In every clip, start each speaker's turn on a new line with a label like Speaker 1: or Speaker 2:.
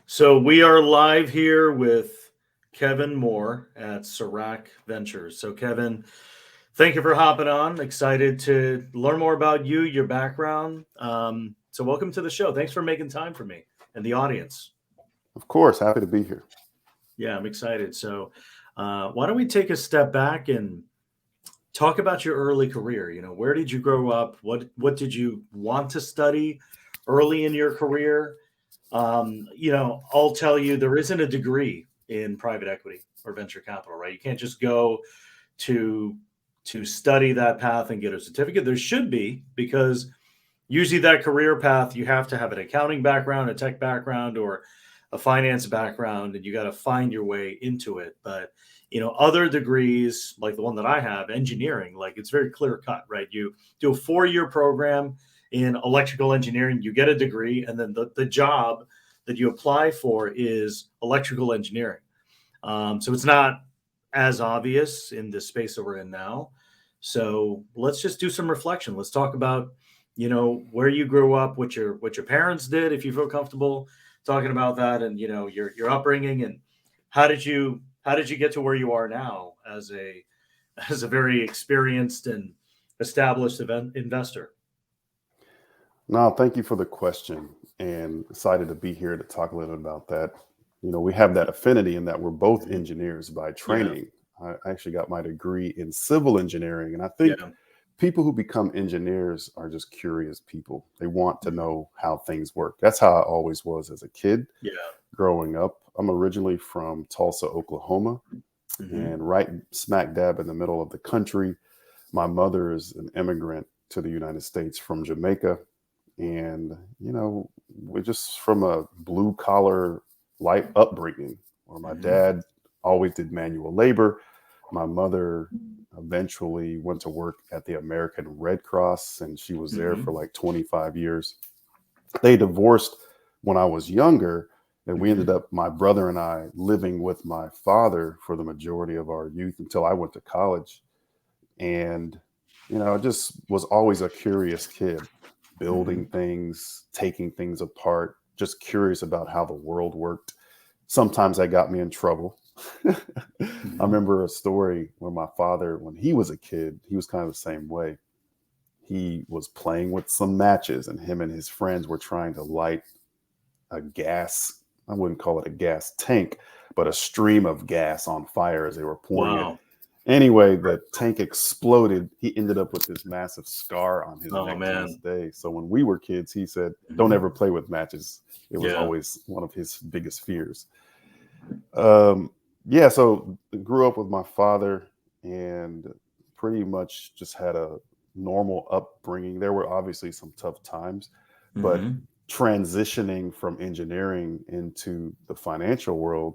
Speaker 1: So we are live here with Kevin Moore at Cerac Ventures. So Kevin, thank you for hopping on. Excited to learn more about you, your background. So welcome to the show. Thanks for making time for me and the audience.
Speaker 2: Of course, happy to be here.
Speaker 1: Yeah, I'm excited. So why don't we take a step back and talk about your early career? Where did you grow up? What did you want to study early in your career? I'll tell you, there isn't a degree in private equity or venture capital, right? You can't just go to study that path and get a certificate. There should be, because usually that career path, you have to have an accounting background, a tech background, or a finance background, and you got to find your way into it. But other degrees like the one that I have, engineering, like it's very clear cut, right? You do a 4-year program in electrical engineering, you get a degree, and then the job that you apply for is electrical engineering. So it's not as obvious in the space that we're in now. So let's just do some reflection. Let's talk about, where you grew up, what your parents did, if you feel comfortable talking about that, and your upbringing, and how did you get to where you are now as a very experienced and established investor.
Speaker 2: No, thank you for the question, and excited to be here to talk a little bit about that. We have that affinity in that we're both engineers by training. Yeah. I actually got my degree in civil engineering, and I think people who become engineers are just curious people. They want to know how things work. That's how I always was as a kid.
Speaker 1: Yeah.
Speaker 2: Growing up, I'm originally from Tulsa, Oklahoma, and right smack dab in the middle of the country. My mother is an immigrant to the United States from Jamaica. And, we're just from a blue collar light upbringing where my dad always did manual labor. My mother eventually went to work at the American Red Cross, and she was there for like 25 years. They divorced when I was younger, and we ended up, my brother and I, living with my father for the majority of our youth until I went to college. And, I just was always a curious kid, building things, taking things apart, just curious about how the world worked. Sometimes that got me in trouble. I remember a story where my father, when he was a kid, he was kind of the same way. He was playing with some matches, and him and his friends were trying to light a gas, I wouldn't call it a gas tank, but a stream of gas on fire as they were pouring it. Anyway, the tank exploded. He ended up with this massive scar on his neck to this day. So when we were kids, he said, don't ever play with matches. It was always one of his biggest fears. So grew up with my father and pretty much just had a normal upbringing. There were obviously some tough times, but transitioning from engineering into the financial world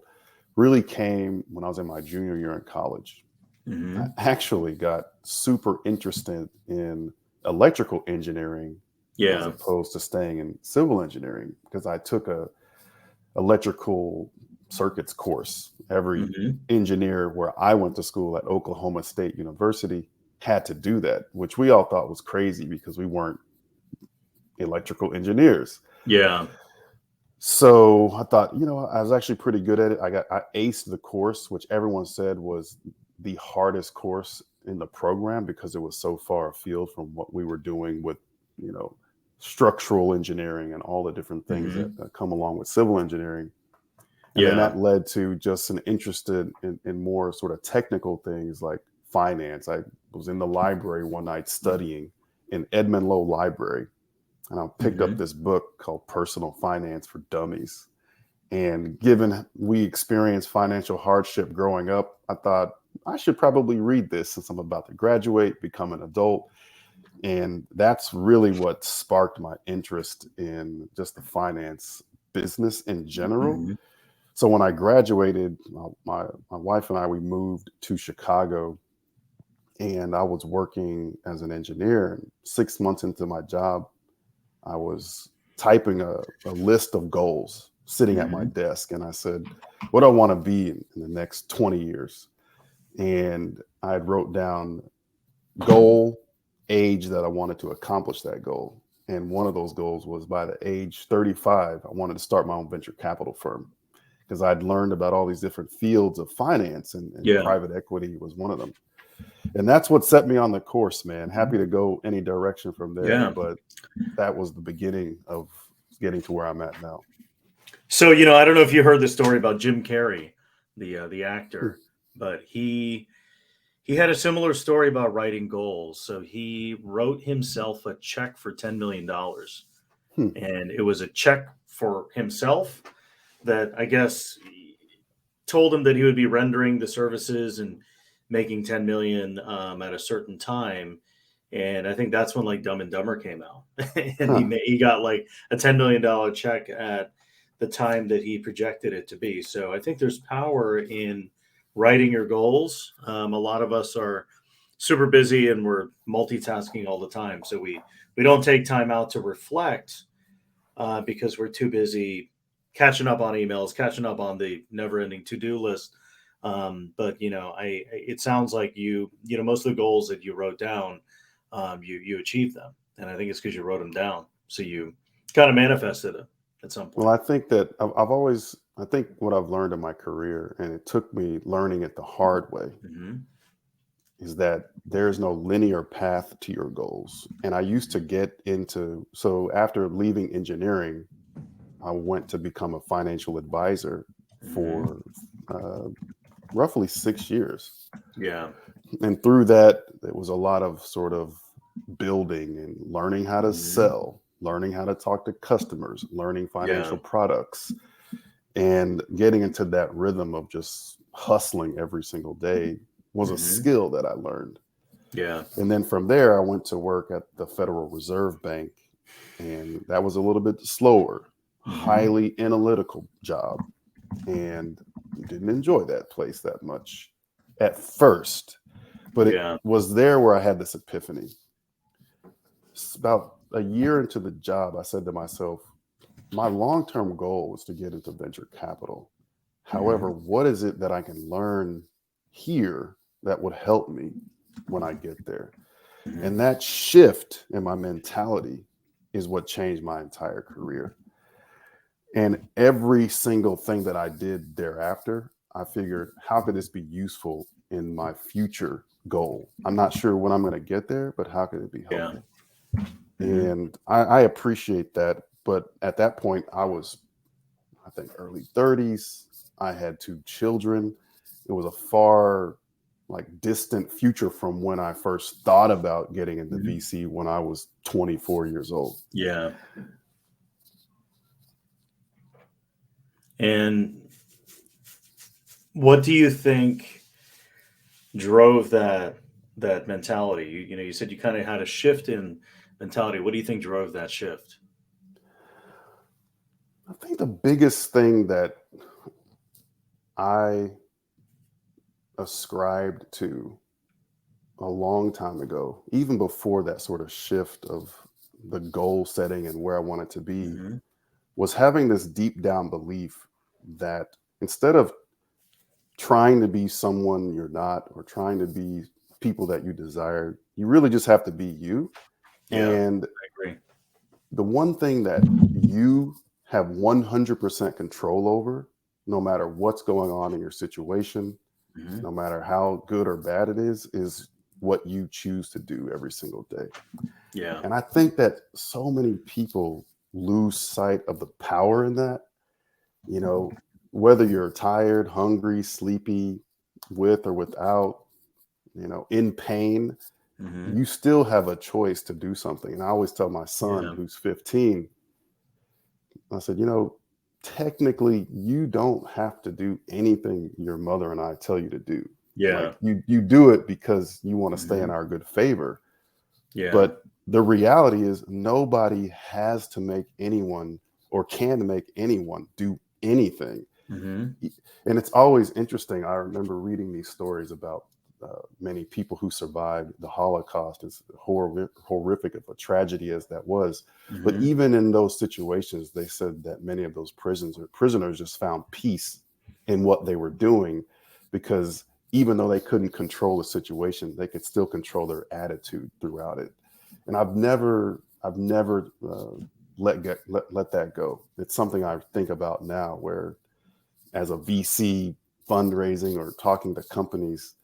Speaker 2: really came when I was in my junior year in college. I actually got super interested in electrical engineering as opposed to staying in civil engineering, because I took a electrical circuits course. Every engineer where I went to school at Oklahoma State University had to do that, which we all thought was crazy because we weren't electrical engineers.
Speaker 1: Yeah.
Speaker 2: So I thought, I was actually pretty good at it. I aced the course, which everyone said was the hardest course in the program because it was so far afield from what we were doing with, structural engineering and all the different things that come along with civil engineering. And then that led to just an interest in more sort of technical things like finance. I was in the library one night studying in Edmond Lowe Library, and I picked up this book called Personal Finance for Dummies. And given we experienced financial hardship growing up, I thought I should probably read this since I'm about to graduate, become an adult. And that's really what sparked my interest in just the finance business in general. So when I graduated, my wife and I, we moved to Chicago, and I was working as an engineer. And 6 months into my job, I was typing a list of goals sitting at my desk. And I said, what do I want to be in the next 20 years? And I wrote down goal, age that I wanted to accomplish that goal. And one of those goals was by the age 35, I wanted to start my own venture capital firm because I'd learned about all these different fields of finance, and
Speaker 1: Yeah.
Speaker 2: private equity was one of them. And that's what set me on the course, man. Happy to go any direction from there.
Speaker 1: Yeah.
Speaker 2: But that was the beginning of getting to where I'm at now.
Speaker 1: So, I don't know if you heard the story about Jim Carrey, the actor, but he had a similar story about writing goals. So he wrote himself a check for $10 million. And it was a check for himself that I guess told him that he would be rendering the services and making 10 million at a certain time. And I think that's when like Dumb and Dumber came out. And he got like a $10 million check at the time that he projected it to be. So I think there's power in writing your goals. A lot of us are super busy and we're multitasking all the time. So we don't take time out to reflect because we're too busy catching up on emails, catching up on the never-ending to-do list. But it sounds like most of the goals that you wrote down, you achieved them, and I think it's because you wrote them down. So you kind of manifested it at some point.
Speaker 2: Well, I think that I think what I've learned in my career, and it took me learning it the hard way, is that there's no linear path to your goals. And I used to get into, so after leaving engineering, I went to become a financial advisor for roughly 6 years.
Speaker 1: Yeah.
Speaker 2: And through that, it was a lot of sort of building and learning how to sell, learning how to talk to customers, learning financial products, and getting into that rhythm of just hustling every single day was a skill that I learned.
Speaker 1: Yeah.
Speaker 2: And then from there, I went to work at the Federal Reserve Bank, and that was a little bit slower, highly analytical job, and didn't enjoy that place that much at first. But it was there where I had this epiphany. It's about a year into the job, I said to myself, my long-term goal is to get into venture capital. However, what is it that I can learn here that would help me when I get there? And that shift in my mentality is what changed my entire career. And every single thing that I did thereafter, I figured, how could this be useful in my future goal? I'm not sure when I'm going to get there, but how could it be helpful? And I appreciate that. But at that point, I was, I think, early 30s. I had 2 children. It was a far, distant future from when I first thought about getting into VC when I was 24 years old.
Speaker 1: Yeah. And what do you think drove that mentality? You said you kind of had a shift in mentality. What do you think drove that shift?
Speaker 2: I think the biggest thing that I ascribed to a long time ago, even before that sort of shift of the goal setting and where I wanted to be, was having this deep down belief that instead of trying to be someone you're not or trying to be people that you desire, you really just have to be you. And
Speaker 1: I agree.
Speaker 2: The one thing that you have 100% control over, no matter what's going on in your situation, no matter how good or bad it is what you choose to do every single day.
Speaker 1: Yeah.
Speaker 2: And I think that so many people lose sight of the power in that. Whether you're tired, hungry, sleepy, with or without, in pain, you still have a choice to do something. And I always tell my son, who's 15, I said, technically you don't have to do anything your mother and I tell you to do.
Speaker 1: Yeah.
Speaker 2: You do it because you want to stay in our good favor.
Speaker 1: Yeah.
Speaker 2: But the reality is nobody has to make anyone or can make anyone do anything. And it's always interesting. I remember reading these stories about many people who survived the Holocaust, as horrific of a tragedy as that was. But even in those situations, they said that many of those prisoners just found peace in what they were doing, because even though they couldn't control the situation, they could still control their attitude throughout it. And I've never I've never let that go. It's something I think about now, where as a VC fundraising or talking to companies,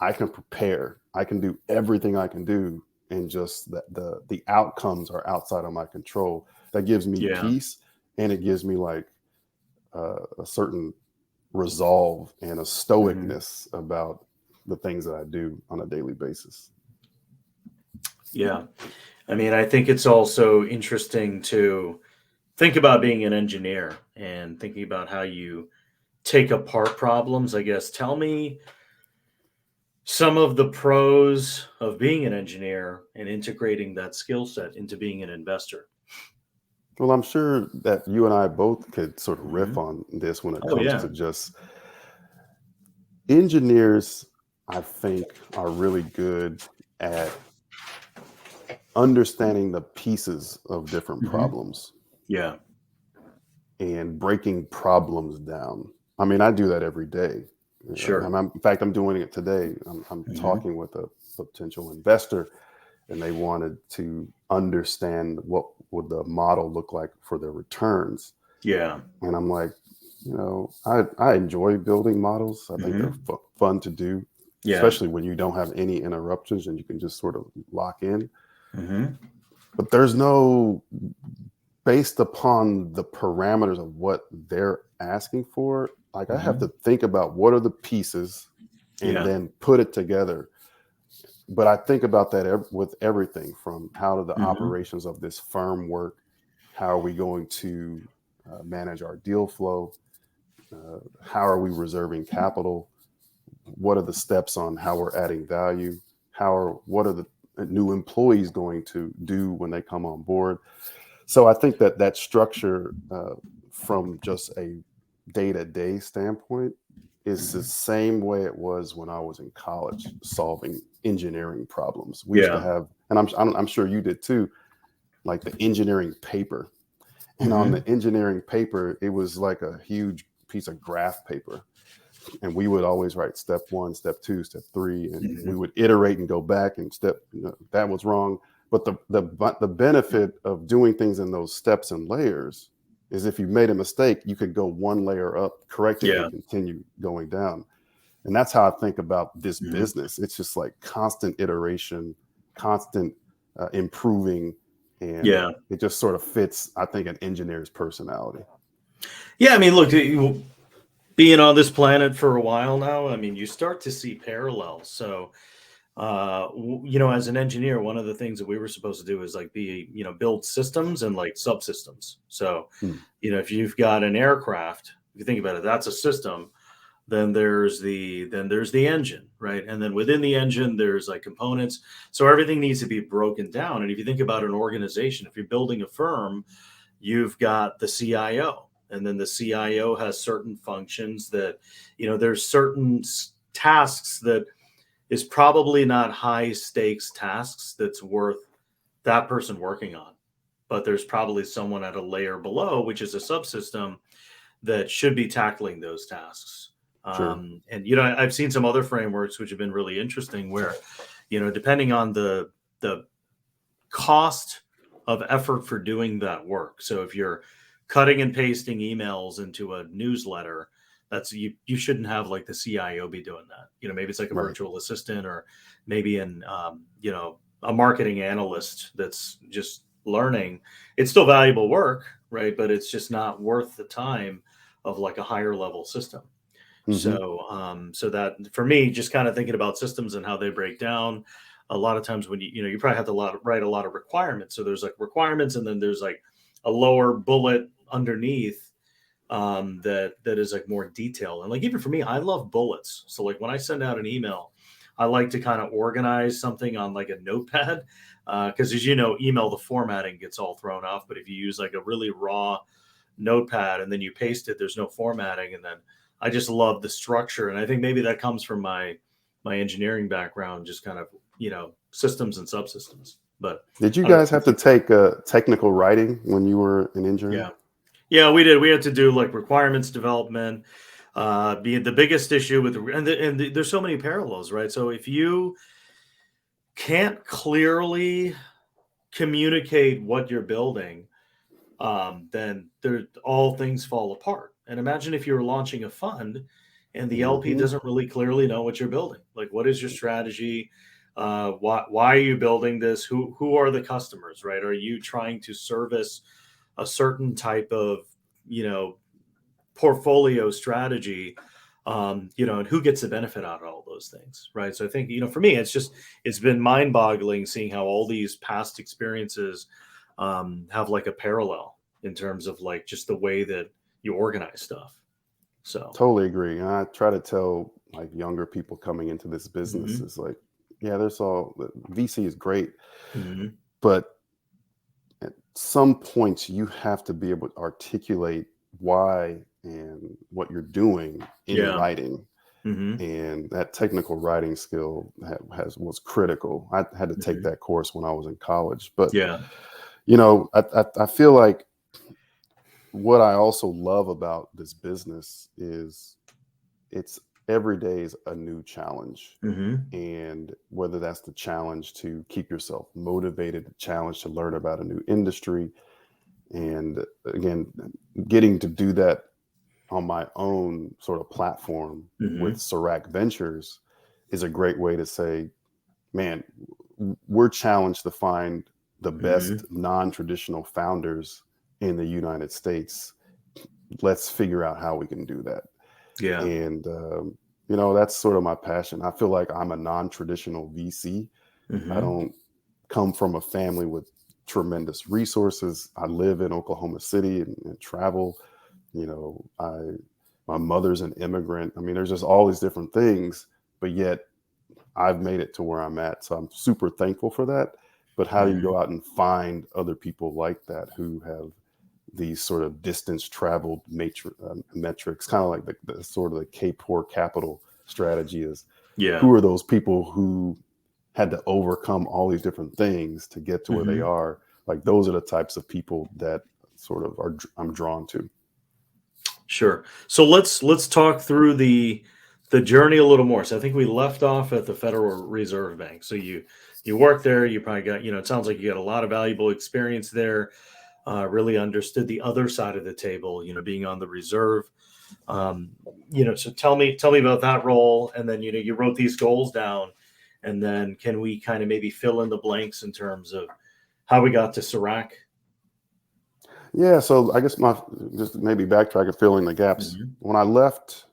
Speaker 2: I can prepare. I can do everything I can do, and just the outcomes are outside of my control. That gives me
Speaker 1: Yeah.
Speaker 2: peace, and it gives me like a certain resolve and a stoicness about the things that I do on a daily basis.
Speaker 1: Yeah. I mean, I think it's also interesting to think about being an engineer and thinking about how you take apart problems. I guess tell me some of the pros of being an engineer and integrating that skill set into being an investor.
Speaker 2: Well, I'm sure that you and I both could sort of riff
Speaker 1: Mhm.
Speaker 2: on this when it
Speaker 1: Oh
Speaker 2: comes
Speaker 1: yeah.
Speaker 2: to just engineers. I think are really good at understanding the pieces of different
Speaker 1: Mhm.
Speaker 2: problems
Speaker 1: Yeah.
Speaker 2: and breaking problems down. I mean, I do that every day.
Speaker 1: Sure.
Speaker 2: In fact, I'm doing it today. I'm
Speaker 1: Mhm.
Speaker 2: talking with a potential investor, and they wanted to understand what would the model look like for their returns.
Speaker 1: Yeah.
Speaker 2: And I'm like, I enjoy building models. I think they're
Speaker 1: Mhm.
Speaker 2: fun to do,
Speaker 1: Yeah.
Speaker 2: especially when you don't have any interruptions and you can just sort of lock in.
Speaker 1: Mhm.
Speaker 2: But there's no, based upon the parameters of what they're asking for, like I have to
Speaker 1: Mhm.
Speaker 2: think about what are the pieces and
Speaker 1: Yeah.
Speaker 2: then put it together. But I think about that with everything from how do the
Speaker 1: Mhm.
Speaker 2: operations of this firm work? How are we going to manage our deal flow? How are we reserving capital? What are the steps on how we're adding value? What are the new employees going to do when they come on board? So I think that structure from just a day-to-day standpoint is the
Speaker 1: Mhm.
Speaker 2: same way it was when I was in college solving engineering problems. We used to
Speaker 1: Yeah.
Speaker 2: have, and I'm sure you did too, like the engineering paper. And on the
Speaker 1: Mhm.
Speaker 2: engineering paper, it was like a huge piece of graph paper. And we would always write step 1, step 2, step 3, and we
Speaker 1: Mhm.
Speaker 2: would iterate and go back and that was wrong. But the benefit of doing things in those steps and layers is if you made a mistake, you could go one layer up, correct it, and
Speaker 1: Yeah.
Speaker 2: continue going down. And that's how I think about this
Speaker 1: Mhm.
Speaker 2: business. It's just like constant iteration, constant improving, and
Speaker 1: Yeah.
Speaker 2: it just sort of fits, I think, an engineer's personality.
Speaker 1: Yeah. I mean, look, being on this planet for a while now, I mean, you start to see parallels. So, as an engineer, one of the things that we were supposed to do is like build systems and like subsystems. So,
Speaker 2: Hmm.
Speaker 1: if you've got an aircraft, if you think about it, that's a system. Then there's the engine, right? And then within the engine, there's like components. So everything needs to be broken down. And if you think about an organization, if you're building a firm, you've got the CIO, and then the CIO has certain functions that, there's certain tasks that is probably not high stakes tasks that's worth that person working on. But there's probably someone at a layer below, which is a subsystem that should be tackling those tasks.
Speaker 2: Sure.
Speaker 1: And I've seen some other frameworks which have been really interesting, where, depending on the cost of effort for doing that work. So if you're cutting and pasting emails into a newsletter, that's you shouldn't have like the CIO be doing that. Maybe it's like a
Speaker 2: Right.
Speaker 1: virtual assistant, or maybe a marketing analyst that's just learning. It's still valuable work, right? But it's just not worth the time of like a higher level system.
Speaker 2: Hmm.
Speaker 1: So that for me, just kind of thinking about systems and how they break down. A lot of times when you probably have to write a lot of requirements. So there's like requirements, and then there's like a lower bullet underneath, that is like more detail. And like even for me, I love bullets. So like when I send out an email, I like to kind of organize something on like a notepad, because as you know, email, the formatting gets all thrown off. But if you use like a really raw notepad and then you paste it, there's no formatting. And then I just love the structure. And I think maybe that comes from my engineering background, just kind of, systems and subsystems. But
Speaker 2: Did you
Speaker 1: I don't
Speaker 2: guys have to
Speaker 1: know.
Speaker 2: take technical writing when you were in engineering?
Speaker 1: Yeah. Yeah, we did. We had to do like requirements development. Being the biggest issue with there's so many parallels, right? So if you can't clearly communicate what you're building, then all things fall apart. And imagine if you were launching a fund and the LP
Speaker 2: Hmm.
Speaker 1: doesn't really clearly know what you're building. Like, what is your strategy? Why are you building this? Who are the customers, right? Are you trying to service a certain type of, portfolio strategy? And who gets the benefit out of all those things, right? So I think, for me, it's been mind-boggling seeing how all these past experiences have like a parallel in terms of like just the way that you organize stuff. So,
Speaker 2: Totally agree. And I try to tell like younger people coming into this business
Speaker 1: hmm
Speaker 2: is like, yeah, there's all VC is great,
Speaker 1: hmm
Speaker 2: but at some points you have to be able to articulate why and what you're doing in
Speaker 1: yeah,
Speaker 2: writing.
Speaker 1: hmm
Speaker 2: And that technical writing skill was critical. I had to take
Speaker 1: hmm
Speaker 2: that course when I was in college. But
Speaker 1: yeah,
Speaker 2: I feel like what I also love about this business is it's every day is a new challenge.
Speaker 1: hmm
Speaker 2: And whether that's the challenge to keep yourself motivated, the challenge to learn about a new industry, and again, getting to do that on my own sort of platform with
Speaker 1: hmm
Speaker 2: Serac Ventures is a great way to say, man, we're challenged to find the
Speaker 1: hmm
Speaker 2: best non-traditional founders in the United States. Let's figure out how we can do that.
Speaker 1: yeah,
Speaker 2: And that's sort of my passion. I feel like I'm a non-traditional VC. I
Speaker 1: hmm
Speaker 2: don't come from a family with tremendous resources. I live in Oklahoma City and travel. My mother's an immigrant. I mean, there's just all these different things, but yet I've made it to where I'm at. So I'm super thankful for that. But how do you
Speaker 1: hmm
Speaker 2: go out and find other people like that who have these sort of distance traveled metrics, kind of like the sort of the Spur Capital strategy is,
Speaker 1: yeah,
Speaker 2: who are those people who had to overcome all these different things to get to where they
Speaker 1: hmm
Speaker 2: are? Like those are the types of people that sort of I'm drawn to.
Speaker 1: sure. So let's talk through the journey a little more. So I think we left off at the Federal Reserve Bank. So you worked there. You probably got, it sounds like you got a lot of valuable experience there. Really understood the other side of the table, being on the reserve. Um, so tell me about that role, and then you wrote these goals down, and then can we kind of maybe fill in the blanks in terms of how we got to Serac?
Speaker 2: Yeah, so I guess my just maybe backtrack and fill in the gaps.
Speaker 1: hmm
Speaker 2: When I left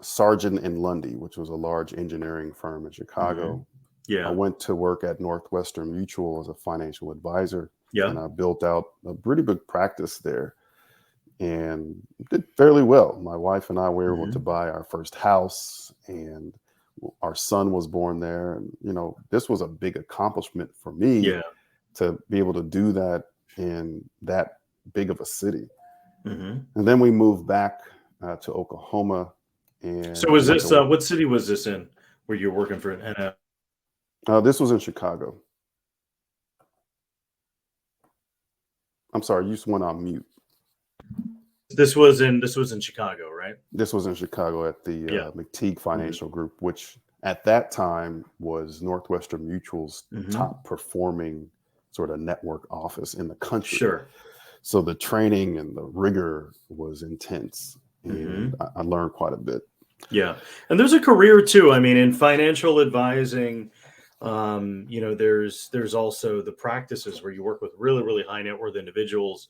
Speaker 2: Sargent and Lundy, which was a large engineering firm in
Speaker 1: hmm
Speaker 2: Chicago, I
Speaker 1: Yeah,
Speaker 2: went to work at Northwestern Mutual as a financial advisor,
Speaker 1: yeah,
Speaker 2: and I built out a pretty big practice there and did fairly well. My wife and I were able to
Speaker 1: hmm
Speaker 2: buy our first house, and our son was born there. And, this was a big accomplishment for me
Speaker 1: yeah.
Speaker 2: to be able to do that in that big of a city.
Speaker 1: hmm
Speaker 2: And then we moved back to Oklahoma,
Speaker 1: So
Speaker 2: and I
Speaker 1: was
Speaker 2: went
Speaker 1: this
Speaker 2: to,
Speaker 1: what city was this in where you're working for an
Speaker 2: this was in Chicago. I'm sorry, you just went on mute.
Speaker 1: this was in Chicago, right?
Speaker 2: This was in Chicago at the
Speaker 1: Yeah.
Speaker 2: McTeague
Speaker 1: hmm
Speaker 2: Financial Group, which at that time was Northwestern Mutual's
Speaker 1: hmm
Speaker 2: top performing sort of network office in the country.
Speaker 1: Sure.
Speaker 2: So the training and the rigor was intense, and
Speaker 1: hmm
Speaker 2: I learned quite a bit.
Speaker 1: Yeah. And there's a career too. I mean, in financial advising, there's also the practices where you work with really, really high net worth individuals.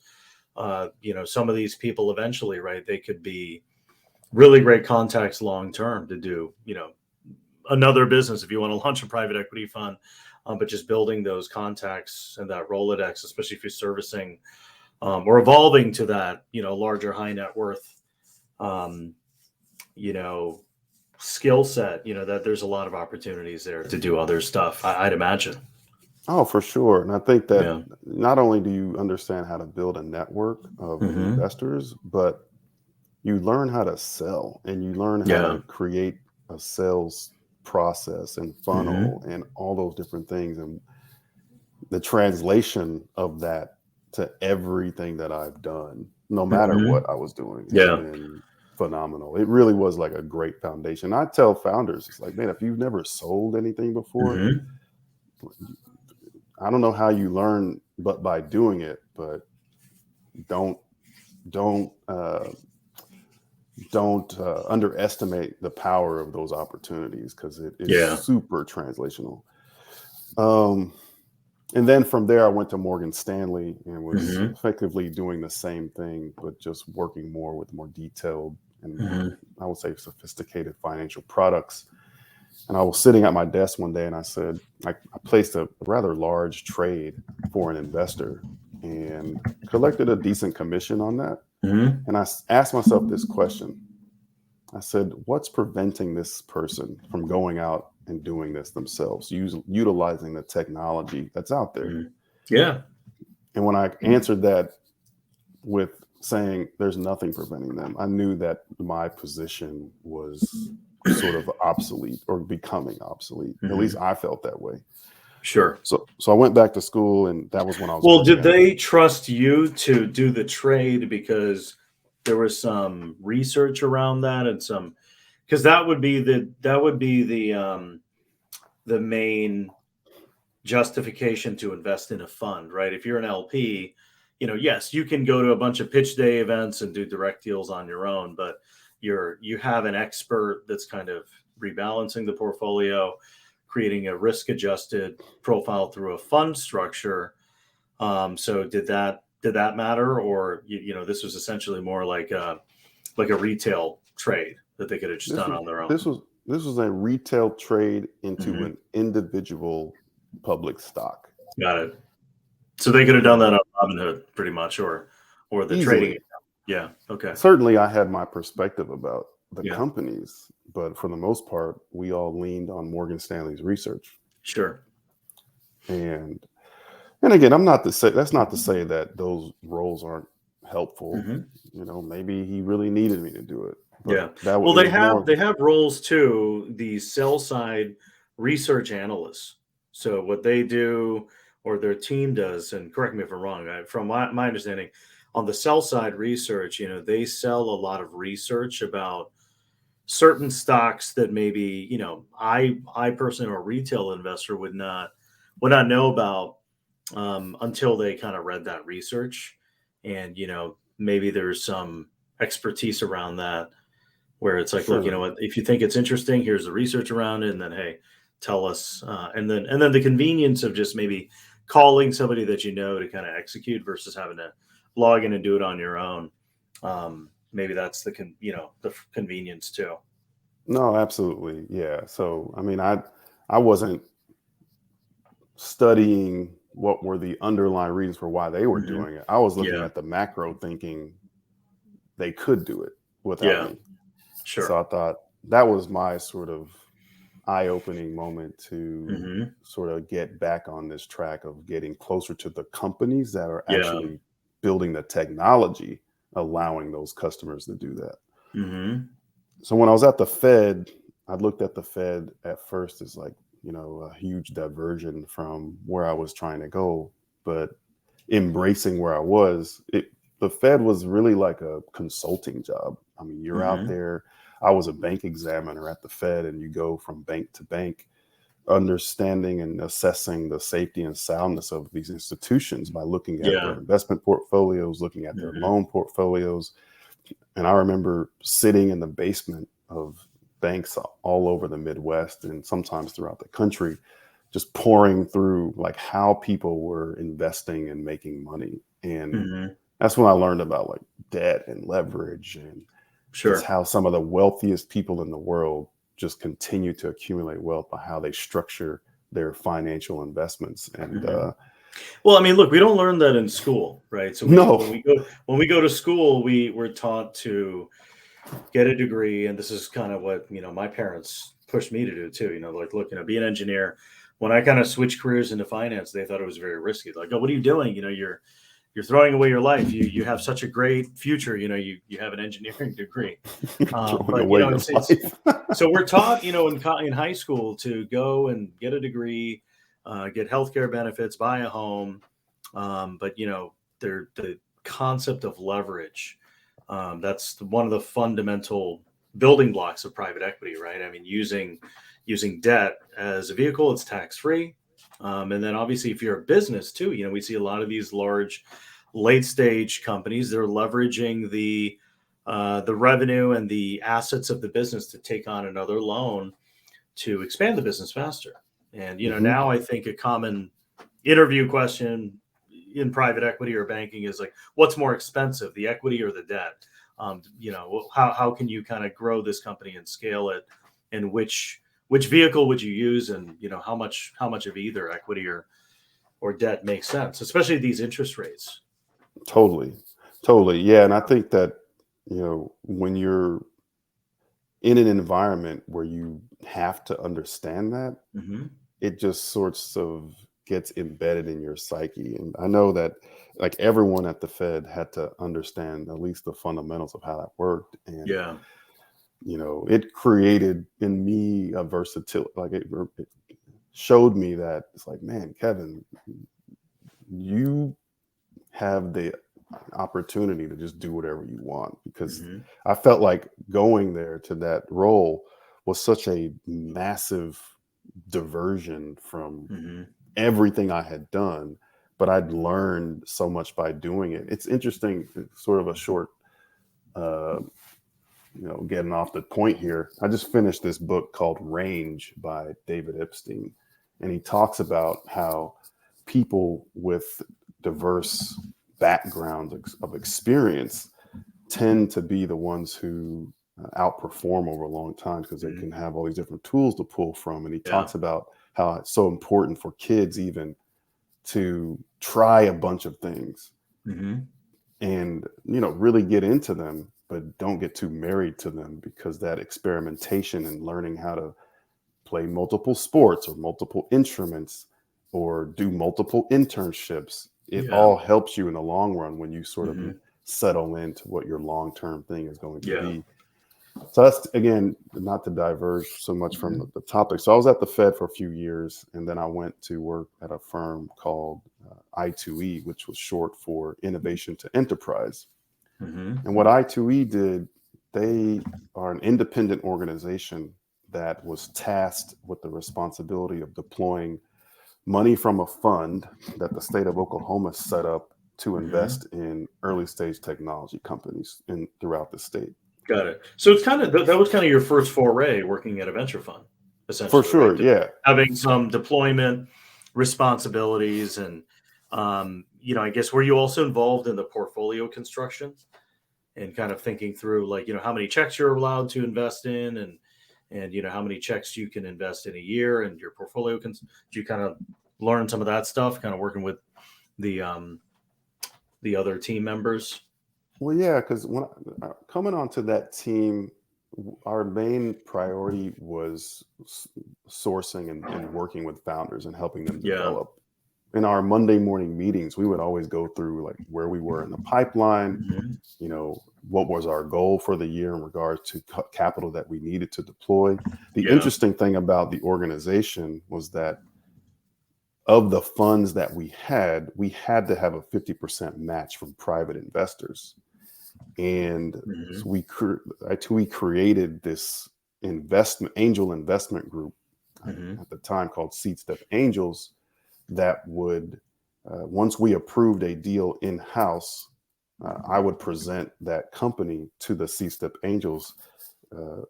Speaker 1: Some of these people eventually, right, they could be really great contacts long term to do, another business if you want to launch a private equity fund. But just building those contacts and that Rolodex, especially if you're servicing or evolving to that, larger high net worth, um, you know, skill set, that there's a lot of opportunities there to do other stuff, I'd imagine.
Speaker 2: Oh, for sure. And I think that
Speaker 1: Yeah.
Speaker 2: not only do you understand how to build a network of
Speaker 1: hmm
Speaker 2: investors, but you learn how to sell and you learn how
Speaker 1: Yeah.
Speaker 2: to create a sales process and funnel
Speaker 1: hmm
Speaker 2: and all those different things. And the translation of that to everything that I've done, no matter
Speaker 1: hmm
Speaker 2: what I was doing, has
Speaker 1: Yeah.
Speaker 2: been phenomenal. It really was like a great foundation. I tell founders, it's like, man, if you've never sold anything before,
Speaker 1: hmm
Speaker 2: I don't know how you learn, but by doing it. But don't don't underestimate the power of those opportunities, because it is
Speaker 1: Yeah.
Speaker 2: super translational. Um, and then from there, I went to Morgan Stanley and was
Speaker 1: Hmm.
Speaker 2: effectively doing the same thing, but just working more with more detailed and more,
Speaker 1: Hmm.
Speaker 2: I would say, sophisticated financial products. And I was sitting at my desk one day and I said, I placed a rather large trade for an investor and collected a decent commission on that.
Speaker 1: Hmm.
Speaker 2: And asked myself this question. I said, what's preventing this person from going out and doing this themselves, utilizing the technology that's out there?
Speaker 1: Hmm. Yeah.
Speaker 2: And when I answered that with saying there's nothing preventing them, I knew that my position was sort of obsolete or becoming obsolete. At least
Speaker 1: Hmm.
Speaker 2: I felt that way.
Speaker 1: Sure.
Speaker 2: So I went back to school, and that was when I was
Speaker 1: Well,
Speaker 2: working
Speaker 1: did
Speaker 2: at.
Speaker 1: they trust you to do the trade because there was some research around that and some, because that would be the main justification to invest in a fund, right? If you're an LP, yes, you can go to a bunch of pitch day events and do direct deals on your own, but you have an expert that's kind of rebalancing the portfolio, creating a risk adjusted profile through a fund structure. So did that matter, or this was essentially more like a retail trade that they could have just
Speaker 2: This
Speaker 1: done
Speaker 2: was
Speaker 1: on their own?
Speaker 2: this was this was a retail trade into
Speaker 1: Hmm.
Speaker 2: an individual public stock.
Speaker 1: Got it. So they could have done
Speaker 2: And
Speaker 1: that on Robinhood, pretty much, or the trading
Speaker 2: easily,
Speaker 1: account. Yeah. Okay.
Speaker 2: certainly I had my perspective about the
Speaker 1: Yeah.
Speaker 2: companies, but for the most part, we all leaned on Morgan Stanley's research.
Speaker 1: Sure.
Speaker 2: And and again, I'm not to say that's not to say that those roles aren't helpful.
Speaker 1: Hmm.
Speaker 2: Maybe he really needed me to do it, but
Speaker 1: Yeah.
Speaker 2: that
Speaker 1: Well,
Speaker 2: it
Speaker 1: they
Speaker 2: was
Speaker 1: have
Speaker 2: more.
Speaker 1: they have roles too. The sell side research analysts. So what they do, or their team does, and correct me if I'm wrong. From my understanding, on the sell side research, they sell a lot of research about certain stocks that maybe I personally, or a retail investor, would not know about until they kind of read that research, and maybe there's some expertise around that where it's like, look, you know
Speaker 2: Sure.
Speaker 1: what, if you think it's interesting, here's the research around it, and then hey, tell us, and then the convenience of just maybe calling somebody that to kind of execute versus having to log in and do it on your own. Maybe that's the convenience too.
Speaker 2: No, absolutely. Yeah. So, I mean, I wasn't studying what were the underlying reasons for why they were
Speaker 1: Hmm.
Speaker 2: doing it. I was looking
Speaker 1: Yeah.
Speaker 2: at the macro, thinking they could do it without
Speaker 1: Yeah.
Speaker 2: me. So
Speaker 1: Sure.
Speaker 2: I thought that was my sort of eye-opening moment to
Speaker 1: Hmm.
Speaker 2: sort of get back on this track of getting closer to the companies that are
Speaker 1: Yeah.
Speaker 2: actually building the technology, allowing those customers to do that.
Speaker 1: Hmm.
Speaker 2: So when I was at the Fed, I looked at the Fed at first as like, a huge diversion from where I was trying to go, but embracing where I was, the Fed was really like a consulting job. I mean, you're out
Speaker 1: Hmm.
Speaker 2: there. I was a bank examiner at the Fed, and you go from bank to bank, understanding and assessing the safety and soundness of these institutions by looking at their
Speaker 1: Yeah.
Speaker 2: investment portfolios, looking at their
Speaker 1: Hmm.
Speaker 2: loan portfolios. And I remember sitting in the basement of banks all over the Midwest and sometimes throughout the country, just pouring through like how people were investing and making money. And
Speaker 1: Hmm.
Speaker 2: that's when I learned about like debt and leverage, and just
Speaker 1: Sure.
Speaker 2: how some of the wealthiest people in the world just continue to accumulate wealth by how they structure their financial investments. And
Speaker 1: Hmm. Well, I mean, look, we don't learn that in school, right? So we
Speaker 2: no,
Speaker 1: when we go to school, we're taught to get a degree, and this is kind of what my parents pushed me to do too. Like, look, be an engineer. When I kind of switched careers into finance, they thought it was very risky. Like, oh, what are you doing? You're throwing away your life. You have such a great future. You have an engineering degree.
Speaker 2: throwing
Speaker 1: But
Speaker 2: away your
Speaker 1: it's
Speaker 2: life.
Speaker 1: so we're taught, in high school to go and get a degree, get healthcare benefits, buy a home. But the concept of leverage, that's one of the fundamental building blocks of private equity, right? I mean, using debt as a vehicle, it's tax free. And then obviously if you're a business too, we see a lot of these large late stage companies, they're leveraging the revenue and the assets of the business to take on another loan to expand the business faster. And,
Speaker 2: Hmm.
Speaker 1: now I think a common interview question in private equity or banking is like, what's more expensive, the equity or the debt? How can you kind of grow this company and scale it, and which vehicle would you use, and how much of either equity or debt makes sense, especially at these interest rates.
Speaker 2: Totally. Totally. Yeah. And I think that, when you're in an environment where you have to understand that,
Speaker 1: Hmm.
Speaker 2: it just sorts of gets embedded in your psyche. And I know that like everyone at the Fed had to understand at least the fundamentals of how that worked. And,
Speaker 1: Yeah.
Speaker 2: it created in me a versatility, like it showed me that it's like, man, Kevin, you have the opportunity to just do whatever you want, because
Speaker 1: Hmm.
Speaker 2: I felt like going there to that role was such a massive diversion from
Speaker 1: Hmm.
Speaker 2: everything I had done, but I'd learned so much by doing it. It's interesting, sort of a short, uh, getting off the point here. I just finished this book called Range by David Epstein, and he talks about how people with diverse backgrounds of experience tend to be the ones who outperform over a long time, because they
Speaker 1: Hmm.
Speaker 2: can have all these different tools to pull from. And he
Speaker 1: Yeah.
Speaker 2: talks about how it's so important for kids even to try a bunch of things
Speaker 1: Hmm.
Speaker 2: and really get into them, but don't get too married to them, because that experimentation and learning how to play multiple sports or multiple instruments or do multiple internships, it
Speaker 1: Yeah.
Speaker 2: all helps you in the long run when you sort of
Speaker 1: Hmm.
Speaker 2: settle into what your long-term thing is going to
Speaker 1: Yeah.
Speaker 2: be. So that's, again, not to diverge so much from the topic. So I was at the Fed for a few years, and then I went to work at a firm called I2E, which was short for Innovation to Enterprise.
Speaker 1: Hmm.
Speaker 2: And what I2E did, they are an independent organization that was tasked with the responsibility of deploying money from a fund that the state of Oklahoma set up to
Speaker 1: Hmm.
Speaker 2: invest in early stage technology companies throughout the state.
Speaker 1: Got it. So it's kind of that was kind of your first foray working at a venture fund,
Speaker 2: For
Speaker 1: essentially, right?
Speaker 2: sure, yeah.
Speaker 1: Having some deployment responsibilities, and I guess, were you also involved in the portfolio construction and kind of thinking through, like, how many checks you're allowed to invest in, and how many checks you can invest in a year, and your portfolio can, do you kind of learn some of that stuff, kind of working with the the other team members?
Speaker 2: Well, yeah, because when coming onto that team, our main priority was sourcing and working with founders and helping them
Speaker 1: Yeah.
Speaker 2: develop. In our Monday morning meetings, we would always go through like where we were in the pipeline,
Speaker 1: Hmm.
Speaker 2: what was our goal for the year in regards to capital that we needed to deploy. The
Speaker 1: Yeah.
Speaker 2: interesting thing about the organization was that of the funds that we had to have a 50% match from private investors. And
Speaker 1: Hmm.
Speaker 2: so we created this angel investment group
Speaker 1: Hmm.
Speaker 2: at the time called Seed Step Angels, that would, once we approved a deal in house, I would present that company to the Seed Step Angels uh,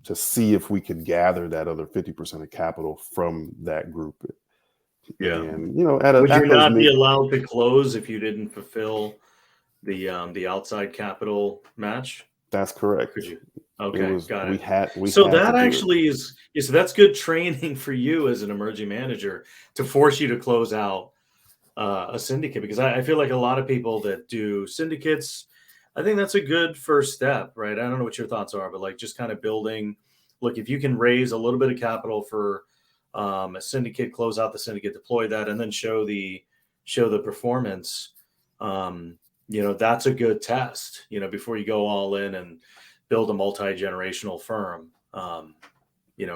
Speaker 2: to see if we could gather that other 50% of capital from that group.
Speaker 1: Yeah.
Speaker 2: And
Speaker 1: Would you
Speaker 2: at those
Speaker 1: not be
Speaker 2: meet,
Speaker 1: allowed to close if you didn't fulfill the outside capital match?
Speaker 2: that's
Speaker 1: Or could
Speaker 2: correct.
Speaker 1: you?
Speaker 2: It
Speaker 1: Okay,
Speaker 2: was
Speaker 1: got it.
Speaker 2: we
Speaker 1: So
Speaker 2: had to
Speaker 1: that
Speaker 2: do it.
Speaker 1: actually is so that's good training for you as an emerging manager, to force you to close out a syndicate, because I feel like a lot of people that do syndicates, I think that's a good first step, right? I don't know what your thoughts are, but like just kind of building. Look, if you can raise a little bit of capital for a syndicate, close out the syndicate, deploy that, and then show the performance. That's a good test. Before you go all in and build a multi-generational firm.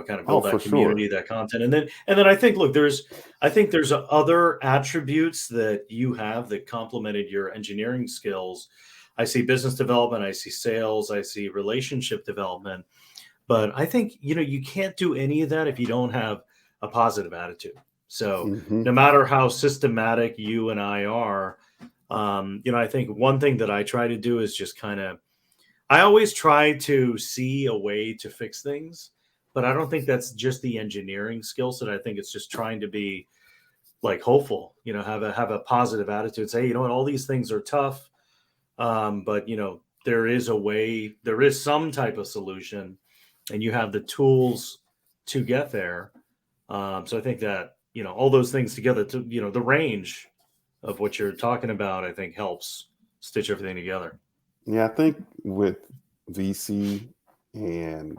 Speaker 1: Kind of
Speaker 2: Oh,
Speaker 1: build
Speaker 2: for
Speaker 1: that
Speaker 2: sure.
Speaker 1: community, that content, and then I think, look, I think there's other attributes that you have that complemented your engineering skills. I see business development, I see sales, I see relationship development, but I think you can't do any of that if you don't have a positive attitude. So
Speaker 2: Hmm.
Speaker 1: no matter how systematic you and I are, I think one thing that I try to do is just I always try to see a way to fix things, but I don't think that's just the engineering skill set. I think it's just trying to be like hopeful, have a positive attitude. Say, you know what, all these things are tough, but there is a way, there is some type of solution, and you have the tools to get there. So I think that all those things together, to the range of what you're talking about, I think helps stitch everything together.
Speaker 2: Yeah, I think with VC and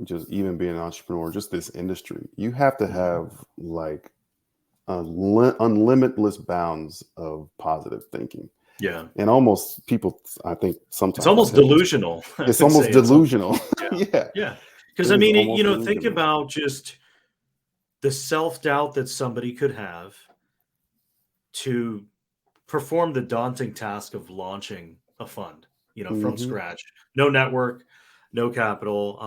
Speaker 2: just even being an entrepreneur, just this industry, you have to
Speaker 1: Mhm.
Speaker 2: have like unlimitless bounds of positive thinking.
Speaker 1: Yeah.
Speaker 2: And almost people, I think
Speaker 1: It's
Speaker 2: sometimes I
Speaker 1: almost
Speaker 2: tell people,
Speaker 1: delusional. I
Speaker 2: it's
Speaker 1: would
Speaker 2: almost
Speaker 1: say it's almost,
Speaker 2: delusional.
Speaker 1: yeah.
Speaker 2: Yeah,
Speaker 1: Yeah. Because
Speaker 2: it
Speaker 1: I
Speaker 2: is
Speaker 1: mean,
Speaker 2: almost
Speaker 1: think
Speaker 2: delusional.
Speaker 1: about just the self-doubt that somebody could have to perform the daunting task of launching a fund, from
Speaker 2: Hmm.
Speaker 1: scratch. No network, no capital.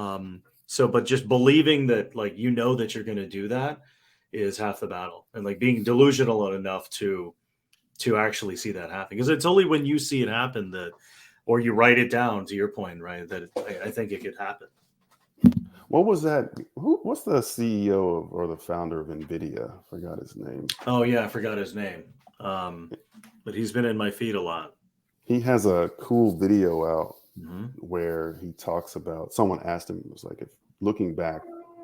Speaker 1: But just believing that, like, that you're going to do that is half the battle, and like being delusional enough to actually see that happen, because it's only when you see it happen that, or you write it down, to your point, right, that I think it could happen.
Speaker 2: What was that? What's the CEO or the founder of NVIDIA? I forgot his name.
Speaker 1: Oh yeah, I forgot his name. Um, but he's been in my feed a lot.
Speaker 2: He has a cool video out
Speaker 1: Hmm.
Speaker 2: where he talks about, someone asked him, it was like, if looking back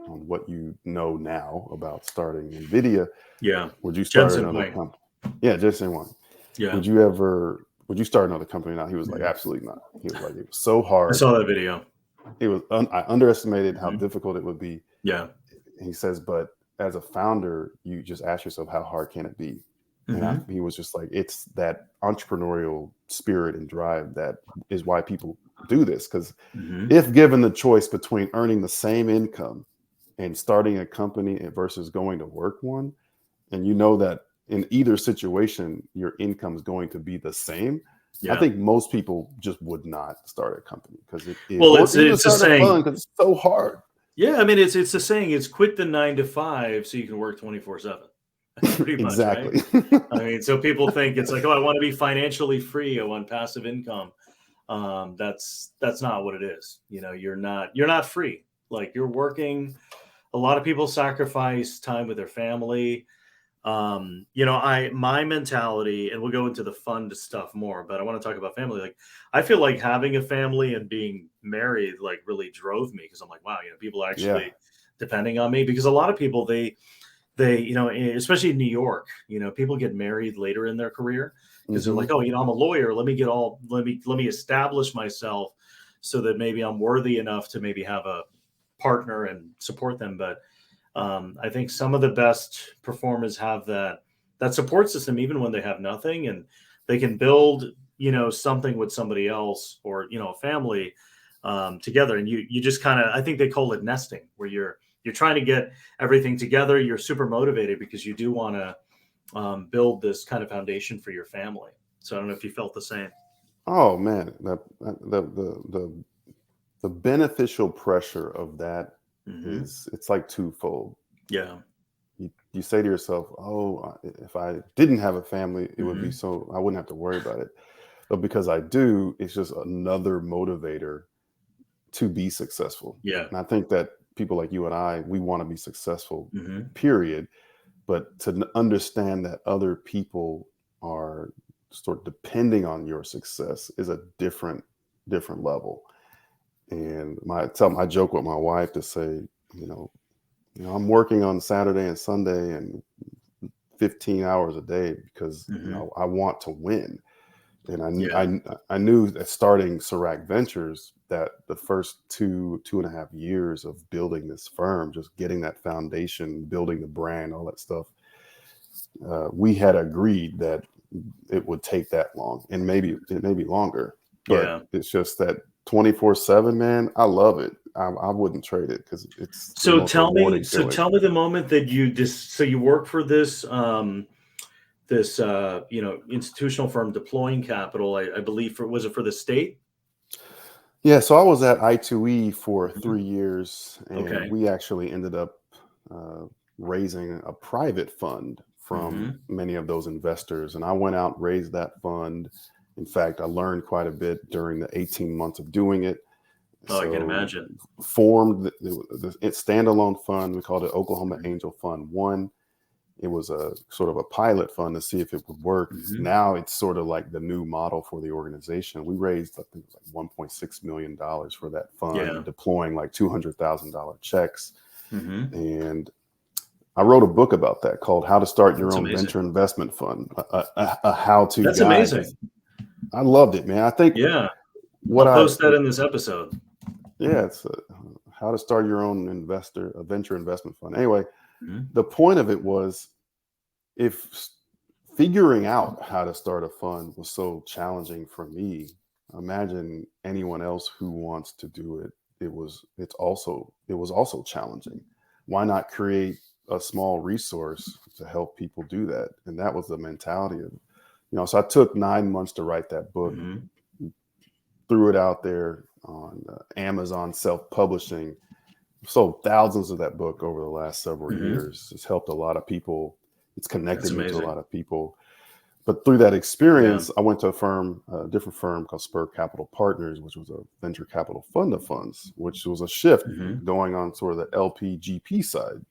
Speaker 2: on what you know now about starting NVIDIA,
Speaker 1: Yeah,
Speaker 2: would you start
Speaker 1: Jensen
Speaker 2: another
Speaker 1: Huang.
Speaker 2: company? Yeah, just in one.
Speaker 1: Yeah.
Speaker 2: Would you start another company now? He was like,
Speaker 1: Mhm.
Speaker 2: absolutely not. He was like, it was so
Speaker 1: I
Speaker 2: hard.
Speaker 1: saw that video.
Speaker 2: I underestimated how
Speaker 1: Mhm.
Speaker 2: difficult it would be.
Speaker 1: Yeah.
Speaker 2: He says, but as a founder, you just ask yourself, how hard can it be? And
Speaker 1: Hmm.
Speaker 2: he was just like, it's that entrepreneurial spirit and drive that is why people do this. Because
Speaker 1: Hmm.
Speaker 2: if given the choice between earning the same income and starting a company versus going to work one, and you know that in either situation, your income is going to be the same, I
Speaker 1: Yeah.
Speaker 2: think most people just would not start a company because
Speaker 1: Well,
Speaker 2: or even
Speaker 1: it's a
Speaker 2: start a
Speaker 1: saying.
Speaker 2: fund because it's so hard.
Speaker 1: Yeah, I mean, it's a saying. It's quit the 9 to 5 so you can work 24/7. Pretty much, right?
Speaker 2: Exactly.
Speaker 1: I mean, so people think it's like, oh, I want to be financially free. I want passive income. That's not what it is. You're not free. Like, you're working. A lot of people sacrifice time with their family. My mentality, and we'll go into the fun stuff more, but I want to talk about family. Like, I feel like having a family and being married like really drove me, because I'm like, wow, people are
Speaker 2: Yeah.
Speaker 1: actually depending on me, because a lot of people, they especially in New York, people get married later in their career because they're like,
Speaker 2: Hmm.
Speaker 1: oh, I'm a lawyer, let me establish myself so that maybe I'm worthy enough to maybe have a partner and support them. But I think some of the best performers have that support system even when they have nothing, and they can build something with somebody else, or a family, together. And you just kind of, I think they call it nesting, where you're trying to get everything together. You're super motivated because you do want to build this kind of foundation for your family. So I don't know if you felt the same.
Speaker 2: Oh man, the beneficial pressure of that
Speaker 1: Hmm.
Speaker 2: is, it's like twofold.
Speaker 1: Yeah.
Speaker 2: You say to yourself, oh, if I didn't have a family, it would be
Speaker 1: Hmm.
Speaker 2: so I wouldn't have to worry about it. But because I do, it's just another motivator to be successful.
Speaker 1: Yeah.
Speaker 2: And I think that people like you and I, we want to be successful,
Speaker 1: Hmm.
Speaker 2: period. But to understand that other people are sort of depending on your success is a different level. And I joke with my wife to say, you know, I'm working on Saturday and Sunday and 15 hours a day because
Speaker 1: Hmm.
Speaker 2: I want to win. And
Speaker 1: Yeah.
Speaker 2: I knew that starting Serac Ventures, that the first 2.5 years of building this firm, just getting that foundation, building the brand, all that stuff, we had agreed that it would take that long, and maybe it may be longer. But
Speaker 1: Yeah.
Speaker 2: it's just that 24/7, man. I love it. I wouldn't trade it because it's the
Speaker 1: So
Speaker 2: most
Speaker 1: tell me,
Speaker 2: rewarding
Speaker 1: so
Speaker 2: feeling.
Speaker 1: tell me the moment that so you work for this institutional firm deploying capital. I believe, was it for the state?
Speaker 2: Yeah, so I was at I2E for
Speaker 1: Mhm.
Speaker 2: 3 years, and
Speaker 1: Okay.
Speaker 2: we actually ended up uh, raising a private fund from
Speaker 1: Mm-hmm.
Speaker 2: many of those investors. And I went out, raised that fund. In fact, I learned quite a bit during the 18 months of doing it.
Speaker 1: Oh, I can
Speaker 2: So
Speaker 1: imagine.
Speaker 2: formed the standalone fund. We called it Oklahoma Angel Fund 1. It was a sort of a pilot fund to see if it would work.
Speaker 1: Mm-hmm.
Speaker 2: Now it's sort of like the new model for the organization. We raised, I think, it was like $1.6 million for that fund,
Speaker 1: Yeah.
Speaker 2: deploying like $200,000 checks.
Speaker 1: Mm-hmm.
Speaker 2: And I wrote a book about that called How to Start Your
Speaker 1: That's
Speaker 2: Own
Speaker 1: amazing.
Speaker 2: Venture Investment Fund, a how-to
Speaker 1: That's
Speaker 2: guide.
Speaker 1: amazing.
Speaker 2: I loved it, man. I think
Speaker 1: Yeah.
Speaker 2: what
Speaker 1: I'll post that in this episode.
Speaker 2: yeah, it's how to start your own a venture investment fund. Anyway,
Speaker 1: Mm-hmm.
Speaker 2: the point of it was, if figuring out how to start a fund was so challenging for me, imagine anyone else who wants to do it. It was also challenging. Why not create a small resource to help people do that? And that was the mentality of, so I took 9 months to write that book,
Speaker 1: Mm-hmm.
Speaker 2: threw it out there on Amazon self-publishing, sold thousands of that book over the last several
Speaker 1: Mm-hmm.
Speaker 2: years. It's helped a lot of people. It's
Speaker 1: That's
Speaker 2: connected me to a
Speaker 1: amazing.
Speaker 2: lot of people. But through that
Speaker 1: Yeah.
Speaker 2: experience, I went to a different firm called Spur Capital Partners, which was a venture capital fund of funds, which was a shift
Speaker 1: Mm-hmm.
Speaker 2: going on sort of the LPGP side.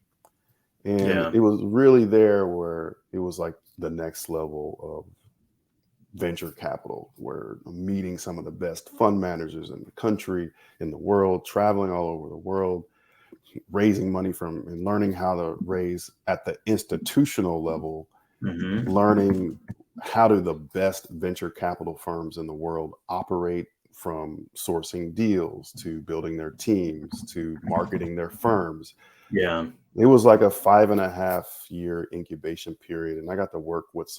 Speaker 2: And
Speaker 1: Yeah.
Speaker 2: it was really there where it was like the next level of venture capital, where I'm meeting some of the best fund managers in the country, in the world, traveling all over the world, raising money from and learning how to raise at the institutional level,
Speaker 1: Mm-hmm.
Speaker 2: learning how do the best venture capital firms in the world operate, from sourcing deals to building their teams to marketing their firms.
Speaker 1: Yeah.
Speaker 2: It was like a 5.5-year incubation period. And I got to work with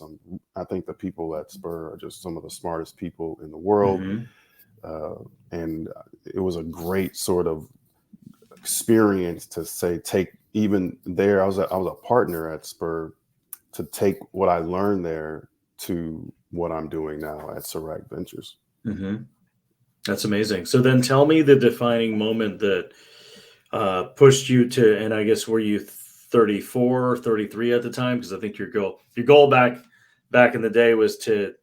Speaker 2: I think the people at Spur are just some of the smartest people in the world.
Speaker 1: Mm-hmm.
Speaker 2: And it was a great sort of experience to take, even there, I was a partner at Spur, to take what I learned there to what I'm doing now at Serac Ventures.
Speaker 1: Mm-hmm. That's amazing. So then tell me the defining moment that pushed you to, and I guess were you 34, 33 at the time? Because I think your goal back in the day was to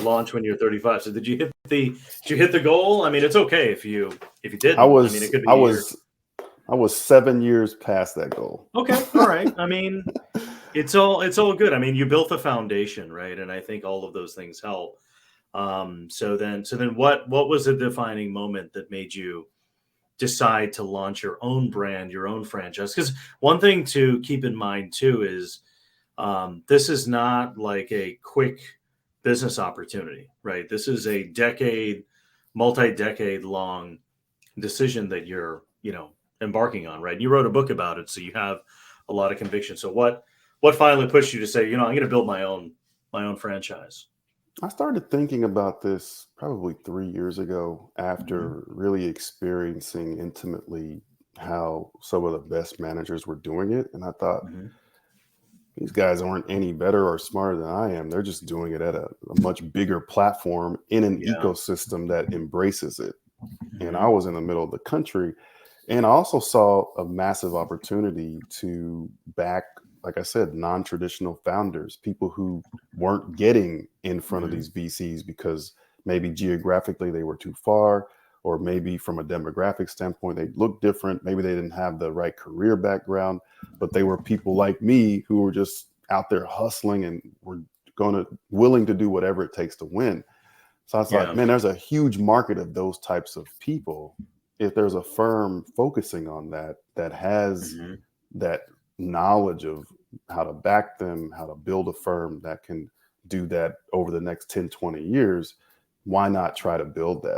Speaker 1: launch when you're 35. So did you hit the goal? I mean, it's okay if you didn't.
Speaker 2: I
Speaker 1: I mean, it
Speaker 2: was
Speaker 1: could be
Speaker 2: I
Speaker 1: a year.
Speaker 2: was 7 years past that goal.
Speaker 1: Okay, all right. I mean, it's all good. I mean, you built a foundation, right? And I think all of those things help. So then what was the defining moment that made you decide to launch your own brand, your own franchise? Because one thing to keep in mind too is this is not like a quick business opportunity, right? This is a multi-decade long decision that you're, embarking on, right? You wrote a book about it, so you have a lot of conviction. So what finally pushed you to say, I'm going to build my own franchise?
Speaker 2: I started thinking about this probably 3 years ago,
Speaker 1: Mm-hmm.
Speaker 2: after really experiencing intimately how some of the best managers were doing it. And I thought,
Speaker 1: Mm-hmm.
Speaker 2: these guys aren't any better or smarter than I am. They're just doing it at a much bigger platform in an
Speaker 1: Yeah.
Speaker 2: ecosystem that embraces it. And I
Speaker 1: Mm-hmm.
Speaker 2: was in the middle of the country. And I also saw a massive opportunity to back, like I said, non-traditional founders, people who weren't getting in front of
Speaker 1: Mm-hmm.
Speaker 2: these VCs because maybe geographically they were too far, or maybe from a demographic standpoint, they looked different. Maybe they didn't have the right career background, but they were people like me who were just out there hustling and were willing to do whatever it takes to win. So I was like,
Speaker 1: Yeah.
Speaker 2: man, there's a huge market of those types of people. If there's a firm focusing on that has
Speaker 1: Mm-hmm.
Speaker 2: that knowledge of how to back them, how to build a firm that can do that over the next 10, 20 years, why not try to build that?